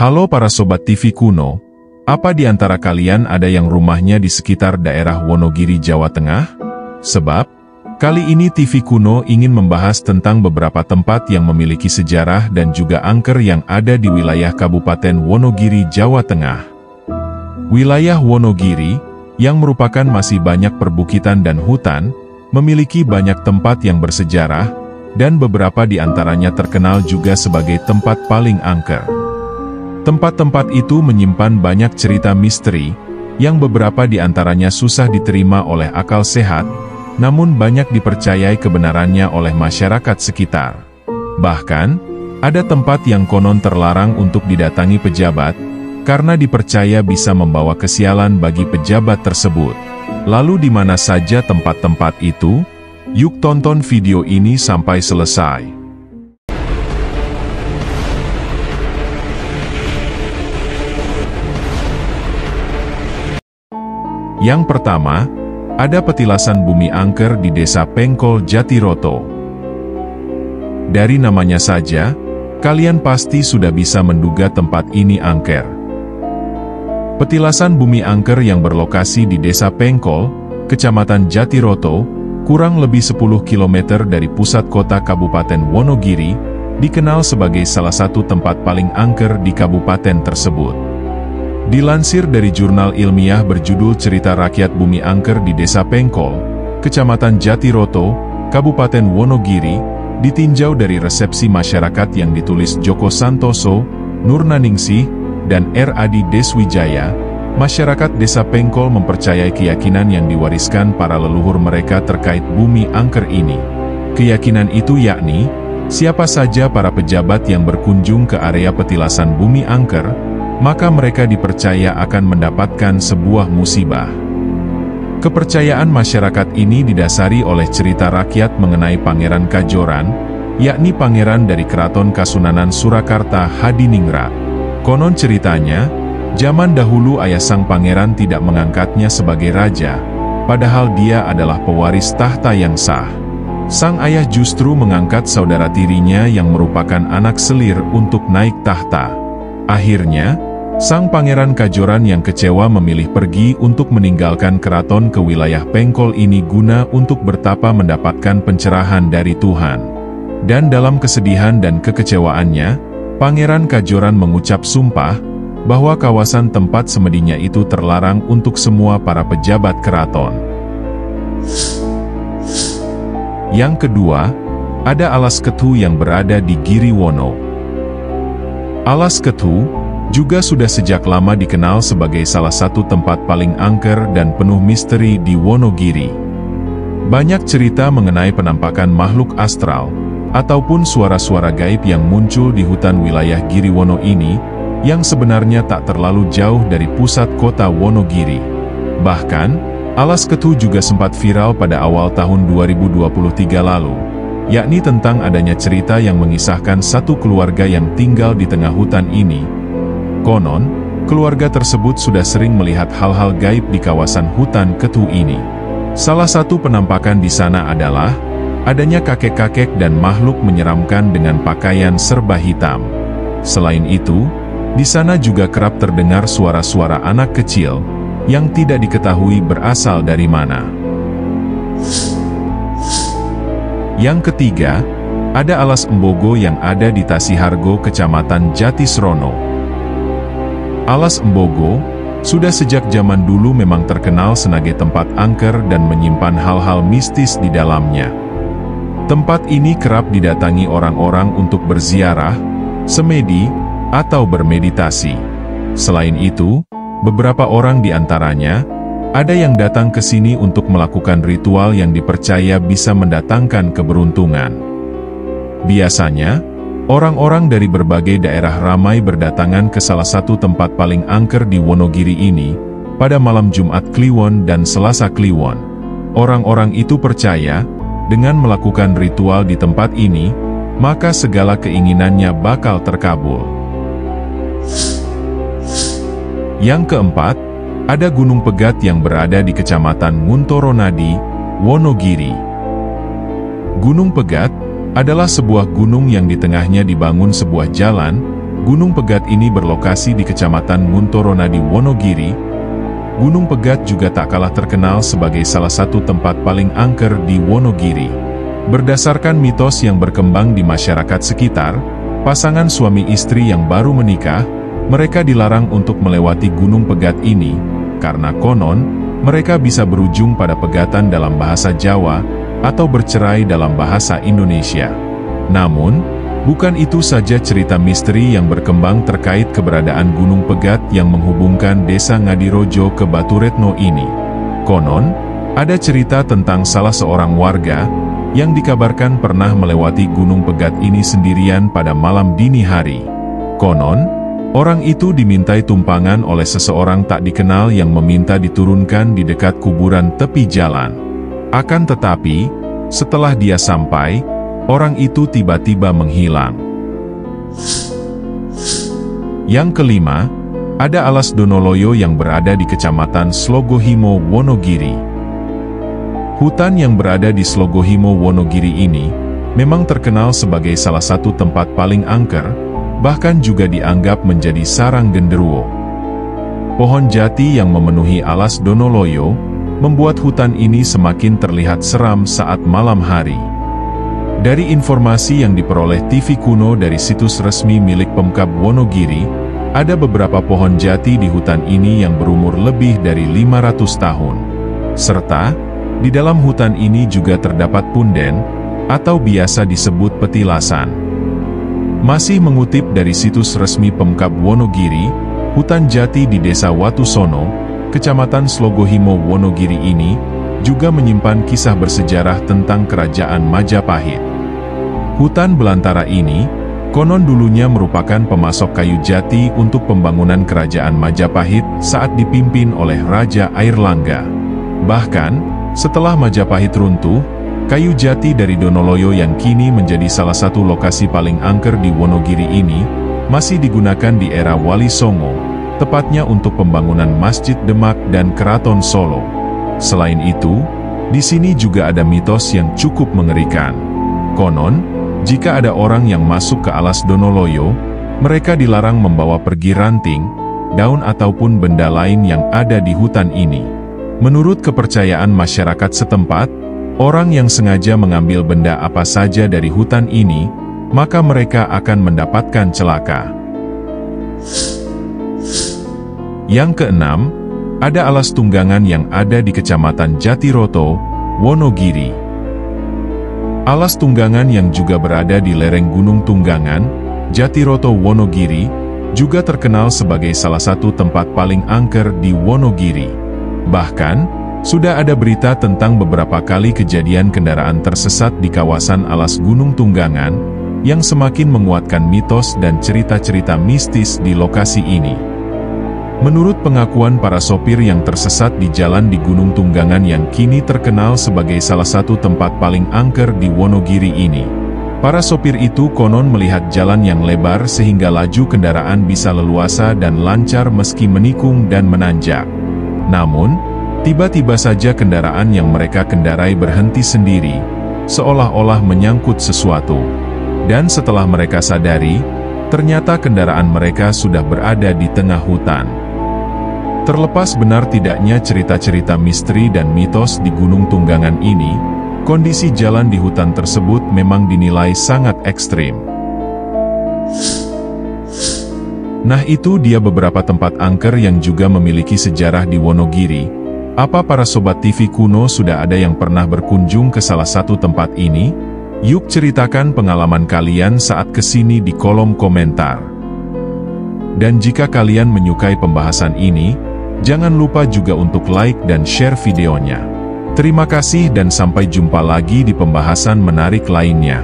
Halo para Sobat TV Kuno, apa di antara kalian ada yang rumahnya di sekitar daerah Wonogiri, Jawa Tengah? Sebab, kali ini TV Kuno ingin membahas tentang beberapa tempat yang memiliki sejarah dan juga angker yang ada di wilayah Kabupaten Wonogiri, Jawa Tengah. Wilayah Wonogiri, yang merupakan masih banyak perbukitan dan hutan, memiliki banyak tempat yang bersejarah, dan beberapa di antaranya terkenal juga sebagai tempat paling angker. Tempat-tempat itu menyimpan banyak cerita misteri, yang beberapa di antaranya susah diterima oleh akal sehat, namun banyak dipercayai kebenarannya oleh masyarakat sekitar. Bahkan, ada tempat yang konon terlarang untuk didatangi pejabat, karena dipercaya bisa membawa kesialan bagi pejabat tersebut. Lalu di mana saja tempat-tempat itu? Yuk tonton video ini sampai selesai. Yang pertama, ada petilasan bumi angker di Desa Pengkol, Jatiroto. Dari namanya saja, kalian pasti sudah bisa menduga tempat ini angker. Petilasan bumi angker yang berlokasi di Desa Pengkol, Kecamatan Jatiroto, kurang lebih 10 km dari pusat kota Kabupaten Wonogiri, dikenal sebagai salah satu tempat paling angker di kabupaten tersebut. Dilansir dari jurnal ilmiah berjudul Cerita Rakyat Bumi Angker di Desa Pengkol, Kecamatan Jatiroto, Kabupaten Wonogiri, ditinjau dari resepsi masyarakat yang ditulis Joko Santoso, Nurnaningsih, dan R. Adi Deswijaya, masyarakat Desa Pengkol mempercayai keyakinan yang diwariskan para leluhur mereka terkait bumi angker ini. Keyakinan itu yakni, siapa saja para pejabat yang berkunjung ke area petilasan bumi angker, maka mereka dipercaya akan mendapatkan sebuah musibah. Kepercayaan masyarakat ini didasari oleh cerita rakyat mengenai Pangeran Kajoran, yakni pangeran dari Keraton Kasunanan Surakarta Hadiningrat. Konon ceritanya, zaman dahulu ayah sang pangeran tidak mengangkatnya sebagai raja, padahal dia adalah pewaris tahta yang sah. Sang ayah justru mengangkat saudara tirinya yang merupakan anak selir untuk naik tahta. Akhirnya, sang Pangeran Kajoran yang kecewa memilih pergi untuk meninggalkan keraton ke wilayah Pengkol ini guna untuk bertapa mendapatkan pencerahan dari Tuhan. Dan dalam kesedihan dan kekecewaannya, Pangeran Kajoran mengucap sumpah, bahwa kawasan tempat semedinya itu terlarang untuk semua para pejabat keraton. Yang kedua, ada Alas Ketu yang berada di Giriwono. Alas Ketu juga sudah sejak lama dikenal sebagai salah satu tempat paling angker dan penuh misteri di Wonogiri. Banyak cerita mengenai penampakan makhluk astral, ataupun suara-suara gaib yang muncul di hutan wilayah Giriwono ini, yang sebenarnya tak terlalu jauh dari pusat kota Wonogiri. Bahkan, Alas Ketu juga sempat viral pada awal tahun 2023 lalu, yakni tentang adanya cerita yang mengisahkan satu keluarga yang tinggal di tengah hutan ini. Konon, keluarga tersebut sudah sering melihat hal-hal gaib di kawasan hutan Ketu ini. Salah satu penampakan di sana adalah adanya kakek-kakek dan makhluk menyeramkan dengan pakaian serba hitam. Selain itu, di sana juga kerap terdengar suara-suara anak kecil yang tidak diketahui berasal dari mana. Yang ketiga, ada Alas Embogo yang ada di Tasihargo, Kecamatan Jatisrono. Alas Embogo, sudah sejak zaman dulu memang terkenal sebagai tempat angker dan menyimpan hal-hal mistis di dalamnya. Tempat ini kerap didatangi orang-orang untuk berziarah, semedi, atau bermeditasi. Selain itu, beberapa orang di antaranya, ada yang datang ke sini untuk melakukan ritual yang dipercaya bisa mendatangkan keberuntungan. Biasanya, orang-orang dari berbagai daerah ramai berdatangan ke salah satu tempat paling angker di Wonogiri ini, pada malam Jumat Kliwon dan Selasa Kliwon. Orang-orang itu percaya, dengan melakukan ritual di tempat ini, maka segala keinginannya bakal terkabul. Yang keempat, ada Gunung Pegat yang berada di Kecamatan Nguntoronadi, Wonogiri. Gunung Pegat adalah sebuah gunung yang di tengahnya dibangun sebuah jalan, Gunung Pegat ini berlokasi di Kecamatan Nguntoronadi, Wonogiri. Gunung Pegat juga tak kalah terkenal sebagai salah satu tempat paling angker di Wonogiri. Berdasarkan mitos yang berkembang di masyarakat sekitar, pasangan suami istri yang baru menikah, mereka dilarang untuk melewati Gunung Pegat ini, karena konon, mereka bisa berujung pada pegatan dalam bahasa Jawa, atau bercerai dalam bahasa Indonesia. Namun, bukan itu saja cerita misteri yang berkembang terkait keberadaan Gunung Pegat yang menghubungkan desa Ngadirojo ke Baturetno ini. Konon, ada cerita tentang salah seorang warga, yang dikabarkan pernah melewati Gunung Pegat ini sendirian pada malam dini hari. Konon, orang itu dimintai tumpangan oleh seseorang tak dikenal yang meminta diturunkan di dekat kuburan tepi jalan. Akan tetapi, setelah dia sampai, orang itu tiba-tiba menghilang. Yang kelima, ada alas Donoloyo yang berada di Kecamatan Slogohimo, Wonogiri. Hutan yang berada di Slogohimo, Wonogiri ini memang terkenal sebagai salah satu tempat paling angker, bahkan juga dianggap menjadi sarang genderuwo. Pohon jati yang memenuhi alas Donoloyo membuat hutan ini semakin terlihat seram saat malam hari. Dari informasi yang diperoleh TV Kuno dari situs resmi milik Pemkab Wonogiri, ada beberapa pohon jati di hutan ini yang berumur lebih dari 500 tahun. Serta, di dalam hutan ini juga terdapat punden, atau biasa disebut petilasan. Masih mengutip dari situs resmi Pemkab Wonogiri, hutan jati di Desa Watusono, Kecamatan Slogohimo, Wonogiri ini, juga menyimpan kisah bersejarah tentang Kerajaan Majapahit. Hutan belantara ini, konon dulunya merupakan pemasok kayu jati untuk pembangunan Kerajaan Majapahit saat dipimpin oleh Raja Airlangga. Bahkan, setelah Majapahit runtuh, kayu jati dari Donoloyo yang kini menjadi salah satu lokasi paling angker di Wonogiri ini, masih digunakan di era Wali Songo, tepatnya untuk pembangunan Masjid Demak dan Keraton Solo. Selain itu, di sini juga ada mitos yang cukup mengerikan. Konon, jika ada orang yang masuk ke alas Donoloyo, mereka dilarang membawa pergi ranting, daun ataupun benda lain yang ada di hutan ini. Menurut kepercayaan masyarakat setempat, orang yang sengaja mengambil benda apa saja dari hutan ini, maka mereka akan mendapatkan celaka. Yang keenam, ada alas Tunggangan yang ada di Kecamatan Jatiroto, Wonogiri. Alas Tunggangan yang juga berada di lereng Gunung Tunggangan, Jatiroto, Wonogiri, juga terkenal sebagai salah satu tempat paling angker di Wonogiri. Bahkan, sudah ada berita tentang beberapa kali kejadian kendaraan tersesat di kawasan alas Gunung Tunggangan, yang semakin menguatkan mitos dan cerita-cerita mistis di lokasi ini. Menurut pengakuan para sopir yang tersesat di jalan di Gunung Tunggangan yang kini terkenal sebagai salah satu tempat paling angker di Wonogiri ini, para sopir itu konon melihat jalan yang lebar sehingga laju kendaraan bisa leluasa dan lancar meski menikung dan menanjak. Namun, tiba-tiba saja kendaraan yang mereka kendarai berhenti sendiri, seolah-olah menyangkut sesuatu. Dan setelah mereka sadari, ternyata kendaraan mereka sudah berada di tengah hutan. Terlepas benar tidaknya cerita-cerita misteri dan mitos di Gunung Tunggangan ini, kondisi jalan di hutan tersebut memang dinilai sangat ekstrim. Nah, itu dia beberapa tempat angker yang juga memiliki sejarah di Wonogiri. Apa para sobat TV Kuno sudah ada yang pernah berkunjung ke salah satu tempat ini? Yuk ceritakan pengalaman kalian saat kesini di kolom komentar. Dan jika kalian menyukai pembahasan ini, jangan lupa juga untuk like dan share videonya. Terima kasih dan sampai jumpa lagi di pembahasan menarik lainnya.